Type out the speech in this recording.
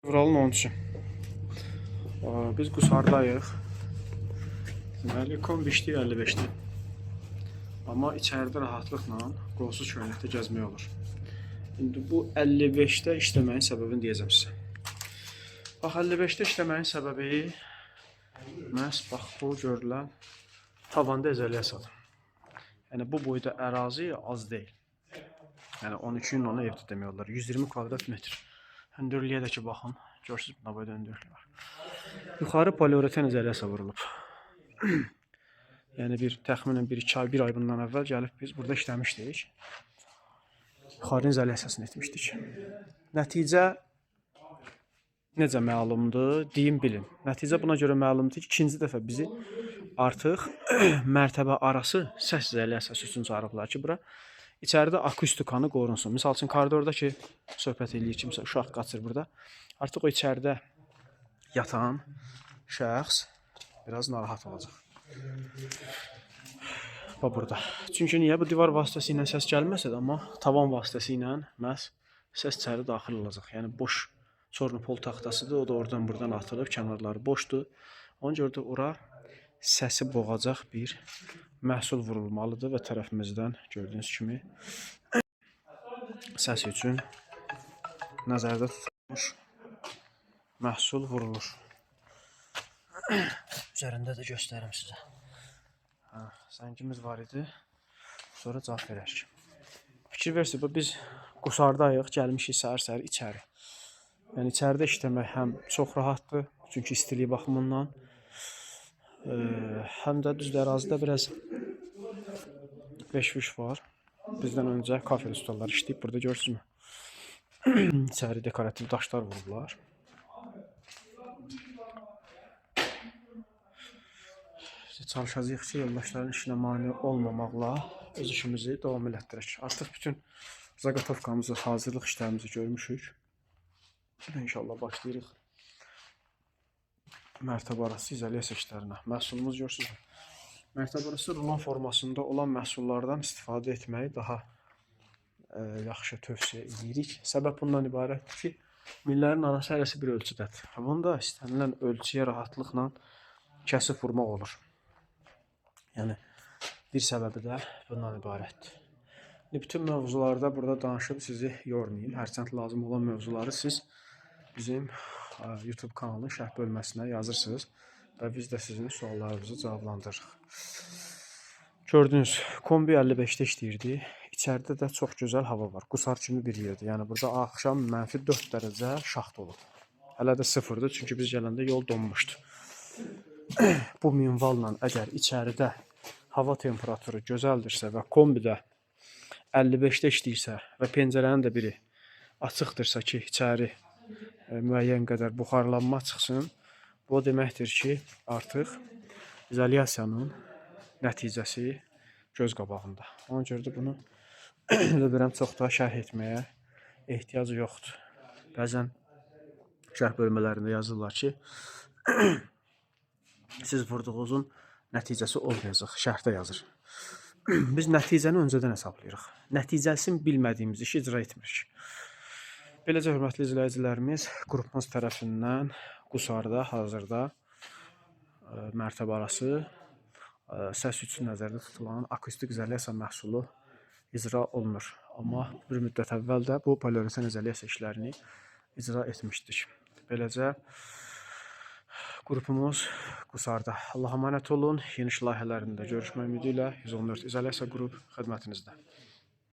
Fevralın 13-ü. Biz Qusardayıq. Deməli, kombi işləyir 55-də. Amma içəridə rahatlıqla qolsuz köynəkdə gəzmək olur. İndi bu 55-də işləməyin səbəbini deyəcəm sizə. Bax, 55-də işləməyin səbəbi məhz bax bu görülən tavanda izolyasiyadır. Yəni bu boyda ərazi az deyil. Yəni 12-nin onu evdə demək olar. 120 kvadrat metr. Hündürlüyə də ki baxın. Görürsünüz nə boyda hündürlük var. Yuxarı poliuretan izolyasiya vurulub. Yəni təxminən 1 ay bundan əvvəl gəlib biz burada işləmişdik. Yuxarı izolyasiyasını etmişdik. Nəticə necə məlumdur, deyim bilin. Nəticə buna görə məlumdur ki, ikinci dəfə bizi artıq mərtəbə arası səs izolyasiyası üçün çağırıblar ki, bura içəridə akustikanı qorunsun. Misal üçün koridorda ki, söhbət eləyir kimsə, uşaq qaçır burada. Artıq o içəridə yatan şəxs biraz narahat olacaq. Bax burada. Çünki niyə? Bu divar vasitəsilə səs gəlməsə də, amma tavan vasitəsilə məhz səs içəri daxil olacaq. Yəni boş çornopol taxtasıdır, o da oradan buradan atılıb, kənarları boşdur. Ona görə də ora səsi boğacaq bir məhsul vurulmalıdır və tərəfimizdən gördüyünüz kimi səs üçün nəzərdə tutulmuş məhsul vurulur. Üzərində də göstərim sizə. Zəngimiz var idi. Sonra cavab verərik. Fikir versiniz, biz Qusardayıq, gəlmişik səhər-səhər içəri. Yəni içəridə işləmək həm çox rahatdır, çünki istiliyi baxımından. Həm də düzdür, ərazidə biraz beş-üç var. Bizdən öncə kafeli stollar işləyib, burada görürsünüz. İçəri dekorativ daşlar vurublar. Çalışacağıq ki, yoldaşların işinə mane olmamaqla öz işimizi davam elətdirək. Artıq bütün zaqatovkamızı, hazırlıq işlərimizi görmüşük. İnşallah başlayırıq mərtəbə arası izolyasiya işlərinə. Məhsulumuz görürsünüz. Mərtəbə arası rulan formasında olan məhsullardan istifadə etməyi daha yaxşı tövsiyə edirik. Səbəb bundan ibarətdir ki, millərin arası hərəsi bir ölçüdədir. Bunda istənilən ölçüyə rahatlıqla kəsib vurmaq olur. Yəni, bir səbəbi də bundan ibarətdir. Bütün mövzularda burada danışıb sizi yormayayım. Hərçənd lazım olan mövzuları siz bizim YouTube kanalının şərh bölməsinə yazırsınız və biz də sizin suallarınızı cavablandırırıq. Gördünüz, kombi 55-də işləyirdi. İçəridə də çox gözəl hava var. Qusar kimi bir yerdir. Yəni, burada axşam -4 dərəcə şaxta olur. Hələ də sıfırdır, çünki biz gələndə yol donmuşdu. Bu minvalla əgər içəridə hava temperaturu gözəldirsə və kombidə 55-də işləyirsə və pəncərənin də biri açıqdırsa ki, içəri müəyyən qədər buxarlanma çıxsın, bu deməkdir ki, artıq izolyasiyanın nəticəsi göz qabağında. Ona görə də bunu bilirəm, çox da şərh etməyə ehtiyac yoxdur. Bəzən şərh bölmələrində yazırlar ki, siz vurduğunuzun nəticəsi olmayacaq, şərhdə yazır. Biz nəticəni öncədən hesablayırıq. Nəticəsini bilmədiyimiz işi icra etmirik. Beləcə, hörmətli izləyicilərimiz, qrupumuz tərəfindən Qusarda hazırda mərtəbə arası səs üçün nəzərdə tutulan akustik izolyasiya məhsulu icra olunur. Amma bir müddət əvvəl də bu poliuretan izolyasiya işlərini icra etmişdik. Beləcə, qrupumuz Qusarda. Allah'a əmanət olun. Yeni layihələrində görüşmək ümidi ilə 114 izolyasiya qrup xidmətinizdə.